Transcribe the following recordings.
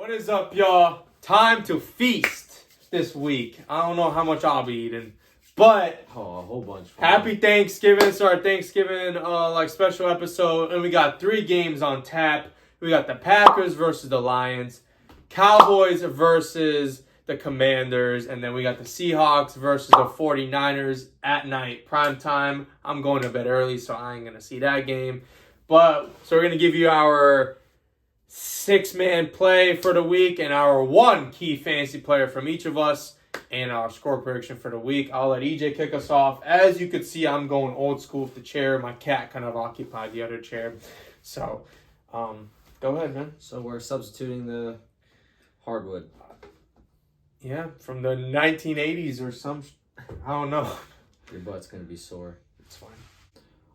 What is up, y'all? Time to feast this week. I don't know how much I'll be eating, but a whole bunch. Happy Thanksgiving. It's our Thanksgiving special episode, and we got 3 games on tap. We got the Packers versus the Lions, Cowboys versus the Commanders, and then we got the Seahawks versus the 49ers at night, prime time. I'm going to bed early, so I ain't going to see that game. So we're going to give you our 6-man play for the week and our 1 key fantasy player from each of us and our score prediction for the week. I'll let EJ kick us off. As you can see, I'm going old school with the chair. My cat kind of occupied the other chair. So, go ahead, man. So we're substituting the hardwood. Yeah, from the 1980s or some, I don't know. Your butt's going to be sore. It's fine.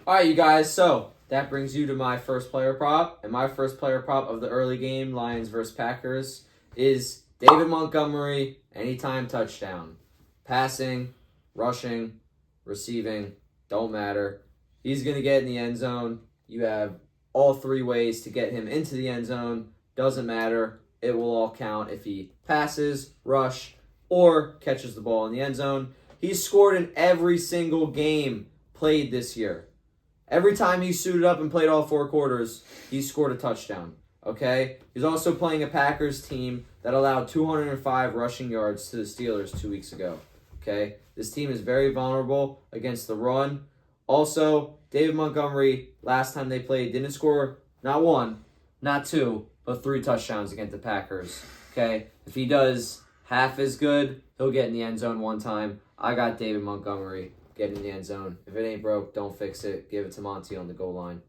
All right, you guys. So that brings you to my first player prop. And my first player prop of the early game, Lions versus Packers, is David Montgomery, anytime touchdown. Passing, rushing, receiving, don't matter. He's going to get in the end zone. You have all 3 ways to get him into the end zone. Doesn't matter. It will all count if he passes, rush, or catches the ball in the end zone. He's scored in every single game played this year. Every time he suited up and played all 4 quarters, he scored a touchdown. Okay? He's also playing a Packers team that allowed 205 rushing yards to the Steelers 2 weeks ago. Okay? This team is very vulnerable against the run. Also, David Montgomery, last time they played, didn't score not 1, not 2, but 3 touchdowns against the Packers. Okay? If he does half as good, he'll get in the end zone 1 time. I got David Montgomery getting in the end zone. If it ain't broke, don't fix it. Give it to Monty on the goal line.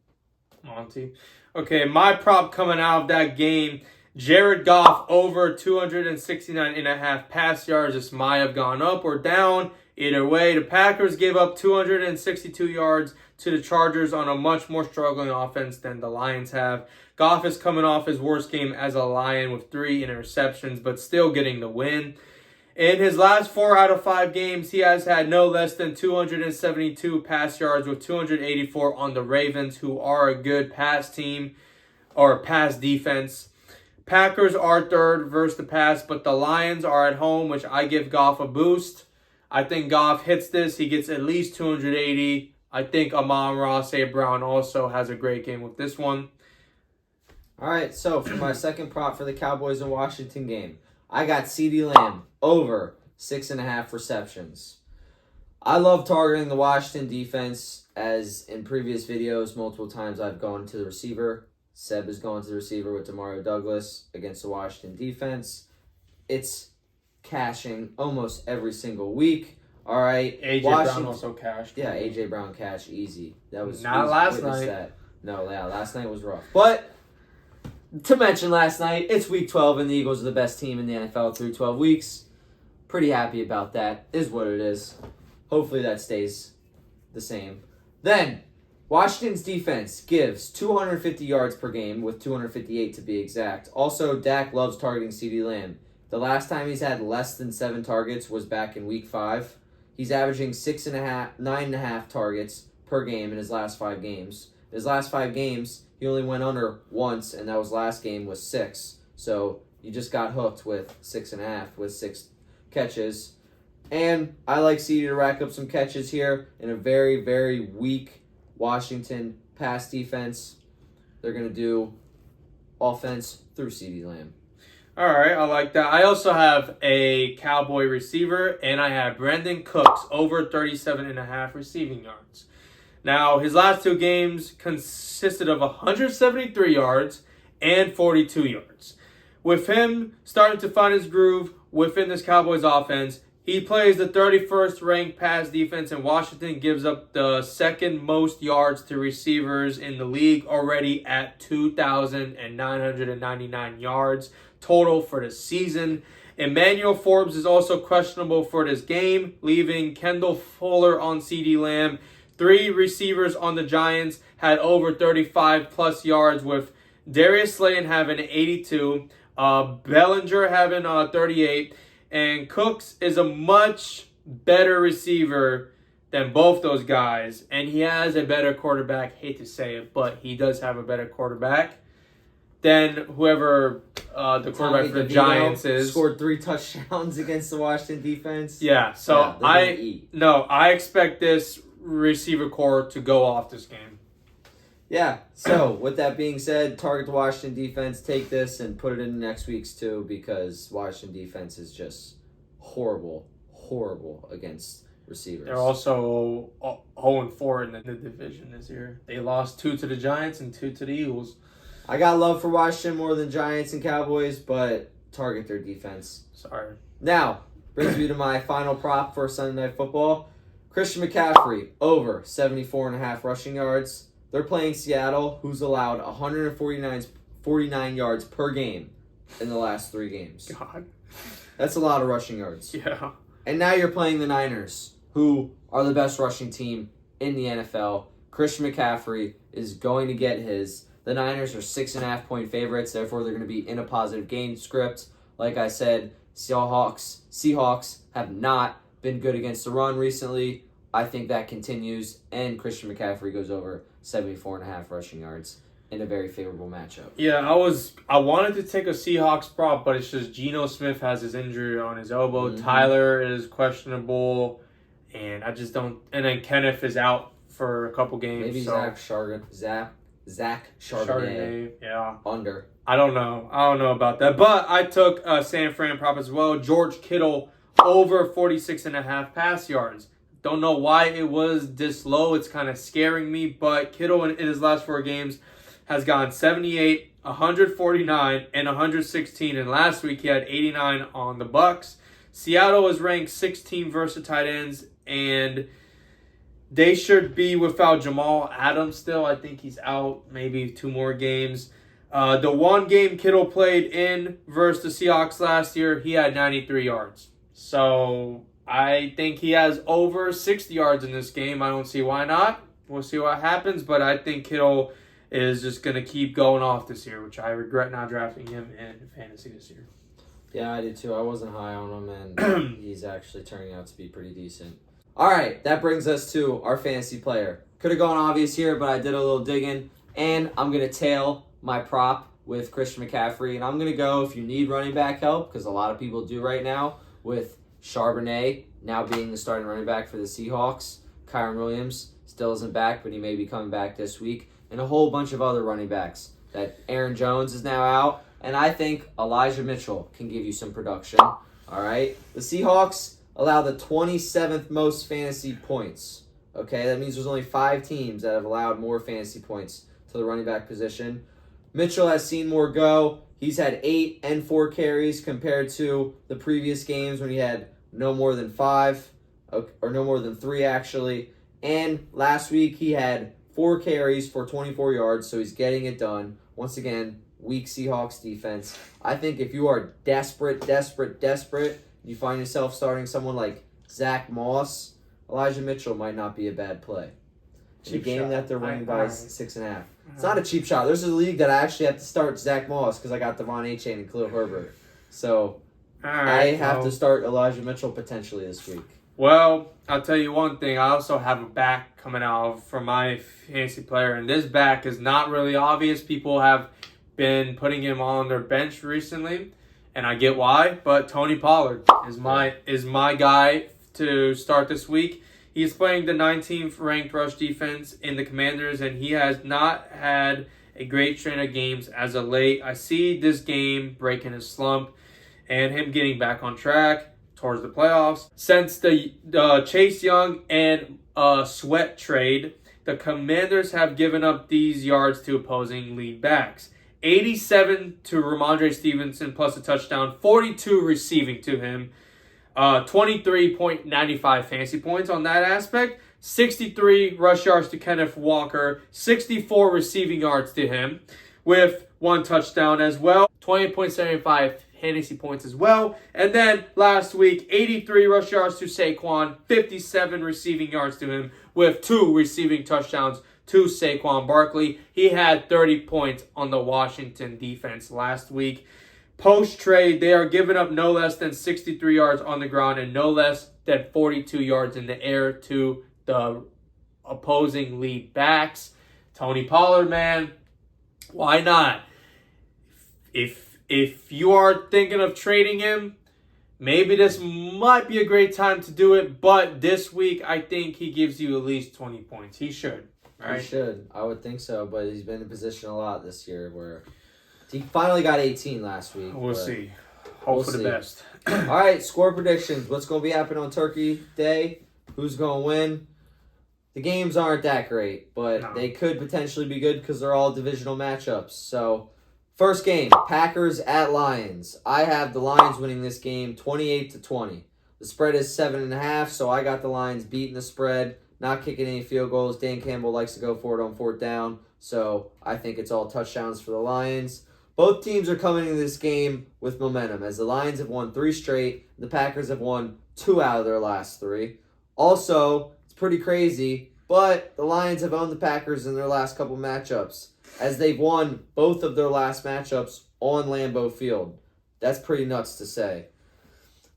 Monty. Okay, my prop coming out of that game, Jared Goff over 269.5 pass yards. This might have gone up or down. Either way, the Packers gave up 262 yards to the Chargers on a much more struggling offense than the Lions have. Goff is coming off his worst game as a Lion with 3 interceptions, but still getting the win. In his last 4 out of 5 games, he has had no less than 272 pass yards with 284 on the Ravens, who are a good pass team or pass defense. Packers are 3rd versus the pass, but the Lions are at home, which I give Goff a boost. I think Goff hits this. He gets at least 280. I think Amon-Ra St. Brown also has a great game with this one. All right, so for my second prop for the Cowboys and Washington game, I got CeeDee Lamb over 6.5 receptions. I love targeting the Washington defense, as in previous videos, multiple times I've gone to the receiver. Seb is going to the receiver with Demario Douglas against the Washington defense. It's cashing almost every single week. All right. A.J. Brown also cashed. Yeah, A.J. Brown cashed easy. That was not easy. last night. That. No, yeah, last night was rough. But to mention last night, it's week 12 and the Eagles are the best team in the NFL through 12 weeks. Pretty happy about that. Is what it is. Hopefully that stays the same. Then, Washington's defense gives 250 yards per game, with 258 to be exact. Also, Dak loves targeting CeeDee Lamb. The last time he's had less than 7 targets was back in week 5. He's averaging 9.5 targets per game in his last 5 games. His last 5 games, he only went under once, and that was last game was 6. So you just got hooked with 6.5 with 6 catches. And I like CeeDee to rack up some catches here in a very, very weak Washington pass defense. They're going to do offense through CeeDee Lamb. All right, I like that. I also have a Cowboy receiver, and I have Brandon Cooks over 37.5 receiving yards. Now, his last 2 games consisted of 173 yards and 42 yards. With him starting to find his groove within this Cowboys offense, he plays the 31st ranked pass defense, and Washington gives up the 2nd most yards to receivers in the league, already at 2,999 yards total for the season. Emmanuel Forbes is also questionable for this game, leaving Kendall Fuller on CeeDee Lamb. 3 receivers on the Giants had over 35-plus yards, with Darius Slayton having 82, Bellinger having 38, and Cooks is a much better receiver than both those guys, and he has a better quarterback. Hate to say it, but he does have a better quarterback than whoever the quarterback for the DeVito Giants is. scored 3 touchdowns against the Washington defense. Yeah, so yeah, I expect this receiver core to go off this game. Yeah, so with that being said, target the Washington defense, take this and put it in next week's too, because Washington defense is just horrible against receivers. They're also 0-4 in the division this year. They lost 2 to the Giants and 2 to the Eagles. I got love for Washington more than Giants and Cowboys, but target their defense. Sorry. Now, brings me to my final prop for Sunday Night Football. Christian McCaffrey, over 74.5 rushing yards. They're playing Seattle, who's allowed 149 yards per game in the last 3 games. God. That's a lot of rushing yards. Yeah. And now you're playing the Niners, who are the best rushing team in the NFL. Christian McCaffrey is going to get his. The Niners are 6.5-point favorites, therefore they're going to be in a positive game script. Like I said, Seahawks have not been good against the run recently. I think that continues, and Christian McCaffrey goes over 74.5 rushing yards in a very favorable matchup. Yeah, I wanted to take a Seahawks prop, but it's just Geno Smith has his injury on his elbow. Mm-hmm. Tyler is questionable, and I just don't. And then Kenneth is out for a couple games. Maybe Zach Charbonnet. Yeah. Under. I don't know about that. But I took a San Fran prop as well. George Kittle over 46.5 pass yards. Don't know why it was this low. It's kind of scaring me. But Kittle in his last 4 games has gone 78, 149, and 116. And last week he had 89 on the Bucks. Seattle is ranked 16 versus tight ends, and they should be without Jamal Adams still. I think he's out maybe 2 more games. The one game Kittle played in versus the Seahawks last year, he had 93 yards. So I think he has over 60 yards in this game. I don't see why not. We'll see what happens, but I think Kittle is just going to keep going off this year, which I regret not drafting him in fantasy this year. Yeah, I did too. I wasn't high on him, and he's actually turning out to be pretty decent. All right, that brings us to our fantasy player. Could have gone obvious here, but I did a little digging, and I'm going to tail my prop with Christian McCaffrey, and I'm going to go, if you need running back help, because a lot of people do right now, with Charbonnet now being the starting running back for the Seahawks. Kyron Williams still isn't back, but he may be coming back this week, and a whole bunch of other running backs. That Aaron Jones is now out, and I think Elijah Mitchell can give you some production. All right? The Seahawks allow the 27th most fantasy points. Okay, that means there's only 5 teams that have allowed more fantasy points to the running back position. Mitchell has seen more go. He's had 8 and 4 carries compared to the previous games when he had no more than 5, or no more than 3 actually. And last week he had 4 carries for 24 yards, so he's getting it done. Once again, weak Seahawks defense. I think if you are desperate, you find yourself starting someone like Zach Moss, Elijah Mitchell might not be a bad play. In a game that they're winning by 6.5. It's not a cheap shot. There's a league that I actually have to start Zach Moss because I got Devon Achane and Khalil Herbert. So I have to start Elijah Mitchell potentially this week. Well, I'll tell you one thing. I also have a back coming out for my fantasy player, and this back is not really obvious. People have been putting him on their bench recently, and I get why. But Tony Pollard is my guy to start this week. He's playing the 19th ranked rush defense in the Commanders, and he has not had a great string of games as of late. I see this game breaking his slump and him getting back on track towards the playoffs. Since the Chase Young and Sweat trade, the Commanders have given up these yards to opposing lead backs. 87 to Ramondre Stevenson plus a touchdown, 42 receiving to him. 23.95 fantasy points on that aspect. 63 rush yards to Kenneth Walker. 64 receiving yards to him with 1 touchdown as well. 20.75 fantasy points as well. And then last week, 83 rush yards to Saquon. 57 receiving yards to him with 2 receiving touchdowns to Saquon Barkley. He had 30 points on the Washington defense last week. Post-trade, they are giving up no less than 63 yards on the ground and no less than 42 yards in the air to the opposing lead backs. Tony Pollard, man, why not? If if you are thinking of trading him, maybe this might be a great time to do it. But this week, I think he gives you at least 20 points. He should. Right? He should. I would think so, but he's been in position a lot this year where he finally got 18 last week. We'll see. Hope for the best. All right, score predictions. What's going to be happening on Turkey Day? Who's going to win? The games aren't that great, but they could potentially be good because they're all divisional matchups. So, first game, Packers at Lions. I have the Lions winning this game 28-20. The spread is 7.5, so I got the Lions beating the spread, not kicking any field goals. Dan Campbell likes to go for it on fourth down, so I think it's all touchdowns for the Lions. Both teams are coming into this game with momentum, as the Lions have won 3 straight. The Packers have won 2 out of their last 3. Also, it's pretty crazy, but the Lions have owned the Packers in their last couple matchups, as they've won both of their last matchups on Lambeau Field. That's pretty nuts to say.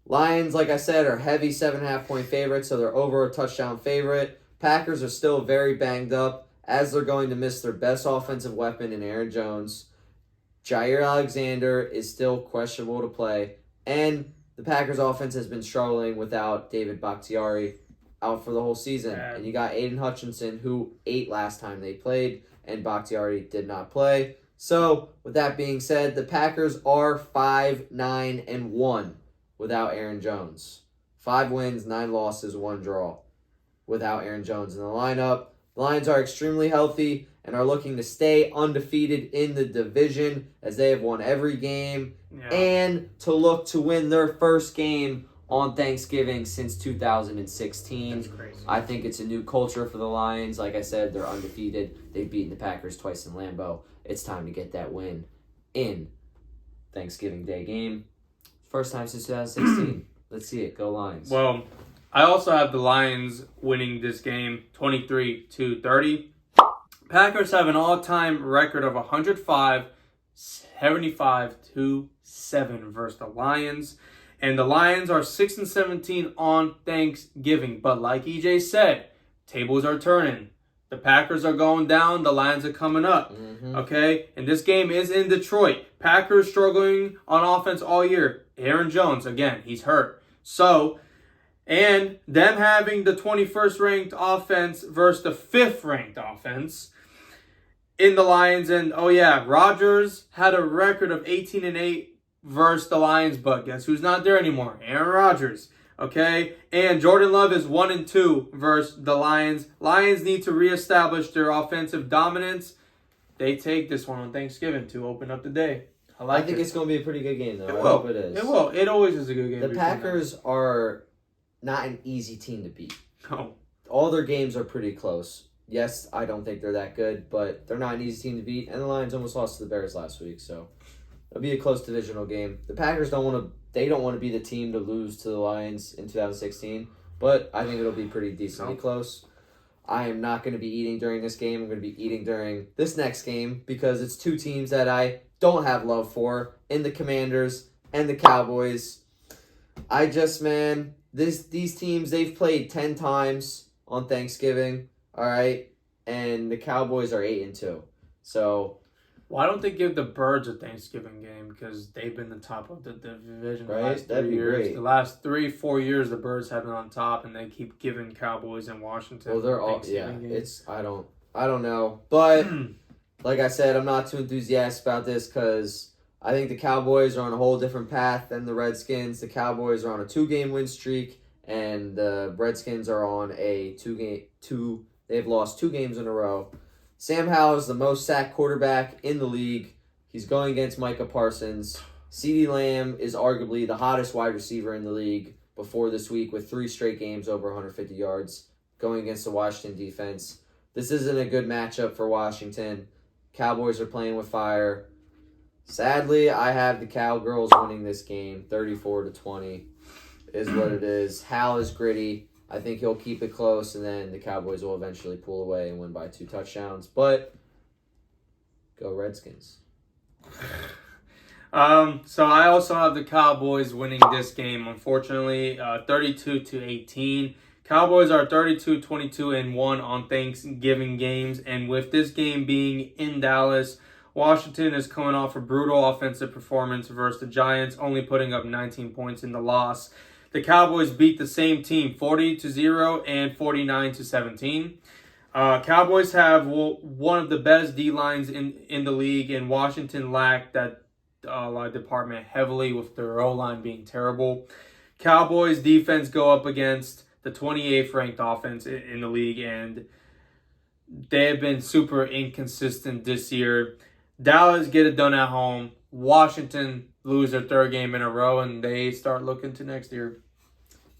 Lions, like I said, are heavy 7.5-point favorites, so they're over a touchdown favorite. Packers are still very banged up, as they're going to miss their best offensive weapon in Aaron Jones. Jair Alexander is still questionable to play, and the Packers offense has been struggling without David Bakhtiari out for the whole season. And you got Aiden Hutchinson, who ate last time they played, and Bakhtiari did not play. So, with that being said, the Packers are 5-9-1 without Aaron Jones. 5 wins, 9 losses, 1 draw without Aaron Jones in the lineup. The Lions are extremely healthy and are looking to stay undefeated in the division, as they have won every game, and to look to win their first game on Thanksgiving since 2016. That's crazy. I think it's a new culture for the Lions. Like I said, they're undefeated. They've beaten the Packers twice in Lambeau. It's time to get that win in Thanksgiving Day game. First time since 2016. Let's see it. Go Lions. Well, I also have the Lions winning this game 23-30. Packers have an all-time record of 105, 75-7 versus the Lions. And the Lions are 6-17 on Thanksgiving. But like EJ said, tables are turning. The Packers are going down. The Lions are coming up. Okay? And this game is in Detroit. Packers struggling on offense all year. Aaron Jones, again, he's hurt. So, and them having the 21st ranked offense versus the 5th ranked offense in the Lions. And, Rodgers had a record of 18-8 versus the Lions, but guess who's not there anymore? Aaron Rodgers. Okay? And Jordan Love is 1-2 versus the Lions. Lions need to reestablish their offensive dominance. They take this one on Thanksgiving to open up the day. I think it's going to be a pretty good game, though. I hope it is. It will. It always is a good game. The Packers are not an easy team to beat. No. All their games are pretty close. Yes, I don't think they're that good, but they're not an easy team to beat. And the Lions almost lost to the Bears last week, so it'll be a close divisional game. The Packers don't want to be the team to lose to the Lions in 2016, but I think it'll be pretty decently close. I am not going to be eating during this game. I'm going to be eating during this next game because it's 2 teams that I don't have love for in the Commanders and the Cowboys. These teams, they've played 10 times on Thanksgiving, all right? And the Cowboys are 8-2. So, why don't they give the Birds a Thanksgiving game? Because they've been the top of the division the last 3 years. Great. The last 3-4 years, the Birds have been on top, and they keep giving Cowboys and Washington. Well, they're all games. I don't know, but like I said, I'm not too enthusiastic about this because I think the Cowboys are on a whole different path than the Redskins. The Cowboys are on a 2-game win streak, and the Redskins are on a 2-game. They've lost 2 games in a row. Sam Howell is the most sacked quarterback in the league. He's going against Micah Parsons. CeeDee Lamb is arguably the hottest wide receiver in the league before this week with 3 straight games over 150 yards going against the Washington defense. This isn't a good matchup for Washington. Cowboys are playing with fire. Sadly, I have the Cowgirls winning this game. 34-20 is what it is. Hal is gritty. I think he'll keep it close, and then the Cowboys will eventually pull away and win by 2 touchdowns. But go Redskins. So I also have the Cowboys winning this game, unfortunately, 32-18. Cowboys are 32-22-1 on Thanksgiving games, and with this game being in Dallas, Washington is coming off a brutal offensive performance versus the Giants, only putting up 19 points in the loss. The Cowboys beat the same team 40-0 and 49-17. Cowboys have one of the best D-lines in the league, and Washington lacked that department heavily with their O-line being terrible. Cowboys defense go up against the 28th ranked offense in the league, and they have been super inconsistent this year. Dallas get it done at home. Washington lose their third game in a row, and they start looking to next year.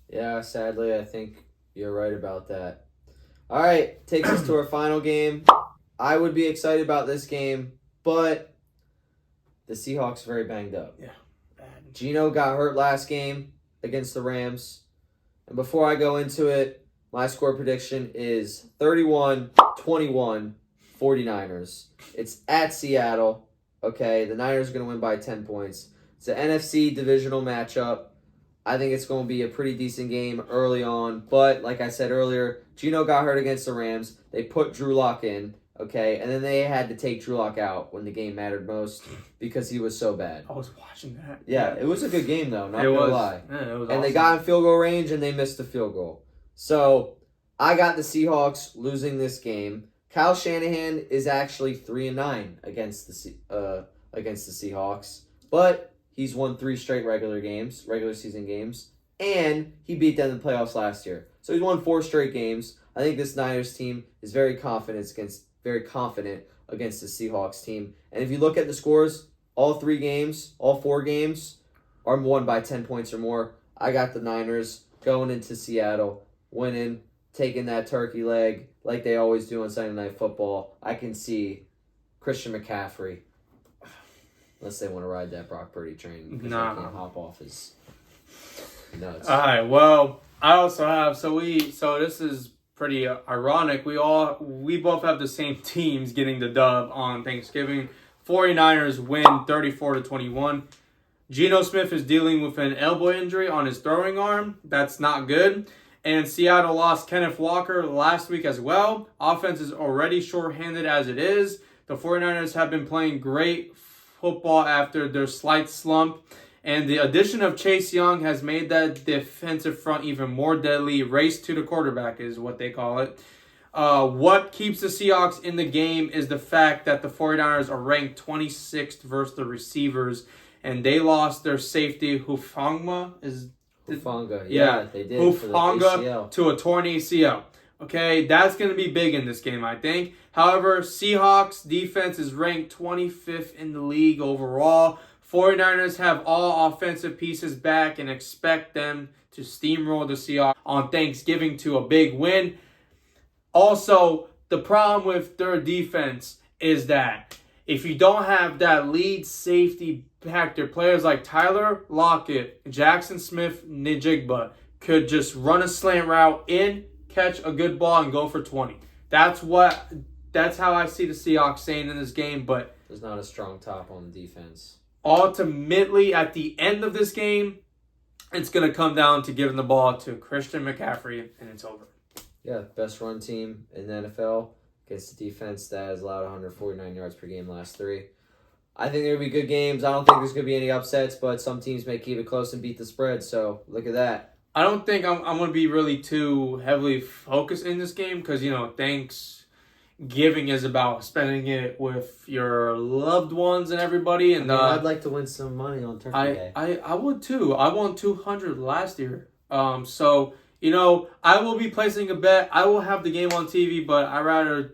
Yeah, sadly, I think you're right about that. All right, takes us to our final game. I would be excited about this game, but the Seahawks are very banged up. Yeah, bad. Geno got hurt last game against the Rams. And before I go into it, my score prediction is 31-21 49ers. It's at Seattle. Okay, the Niners are going to win by 10 points. It's an NFC divisional matchup. I think it's going to be a pretty decent game early on. But like I said earlier, Geno got hurt against the Rams. They put Drew Lock in, okay? And then they had to take Drew Lock out when the game mattered most because he was so bad. I was watching that. Yeah, it was a good game, though. Not going to lie. Yeah, it was and awesome. they got in field goal range, and they missed the field goal. So I got the Seahawks losing this game. Kyle Shanahan is actually 3-9 against the Seahawks, but he's won 3 straight regular season games, and he beat them in the playoffs last year. So he's won 4 straight games. I think this Niners team is very confident against the Seahawks team. And if you look at the scores, all 4 games are won by 10 points or more. I got the Niners going into Seattle, winning, taking that turkey leg like they always do on Sunday Night Football. I can see Christian McCaffrey, unless they want to ride that Brock Purdy train, because they can't hop off his nuts. All right, well, I also have, so this is pretty ironic. We both have the same teams getting the dub on Thanksgiving. 49ers win 34-21. Geno Smith is dealing with an elbow injury on his throwing arm. That's not good. And Seattle lost Kenneth Walker last week as well. Offense is already shorthanded as it is. The 49ers have been playing great football after their slight slump. And the addition of Chase Young has made that defensive front even more deadly. Race to the quarterback is what they call it. What keeps the Seahawks in the game is the fact that the 49ers are ranked 26th versus the receivers. And they lost their safety, Hufanga. Yeah, they did. Hufanga to a torn ACL. Okay, that's going to be big in this game, I think. However, Seahawks defense is ranked 25th in the league overall. 49ers have all offensive pieces back and expect them to steamroll the Seahawks on Thanksgiving to a big win. Also, the problem with their defense is that if you don't have that lead safety back there, players like Tyler Lockett, Jackson Smith-Njigba could just run a slant route in, catch a good ball, and go for 20. That's how I see the Seahawks staying in this game, but there's not a strong top on the defense. Ultimately, at the end of this game, it's going to come down to giving the ball to Christian McCaffrey, and it's over. Yeah, best run team in the NFL against the defense that has allowed 149 yards per game last 3. I think there will be good games. I don't think there's going to be any upsets, but some teams may keep it close and beat the spread, so look at that. I don't think I'm going to be really too heavily focused in this game because, Thanksgiving is about spending it with your loved ones and everybody. And I'd like to win some money on Turkey Day. I would too. I won $200 last year. So I will be placing a bet. I will have the game on TV, but I'd rather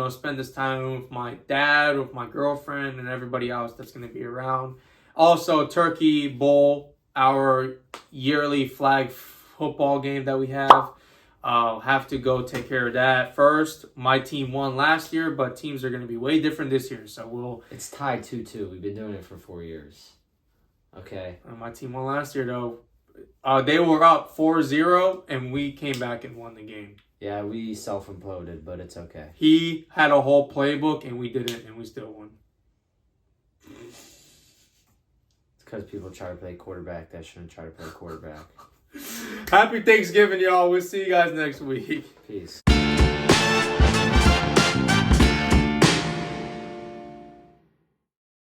spend this time with my dad, with my girlfriend, and everybody else that's going to be around. Also, Turkey Bowl, our yearly flag football game that we have. Have to go take care of that first. My team won last year, but teams are going to be way different this year. So It's tied 2-2. We've been doing it for 4 years. Okay. My team won last year, though. They were up 4-0, and we came back and won the game. Yeah, we self-imploded, but it's okay. He had a whole playbook, and we didn't, and we still won. It's because people try to play quarterback that shouldn't try to play quarterback. Happy Thanksgiving, y'all. We'll see you guys next week. Peace.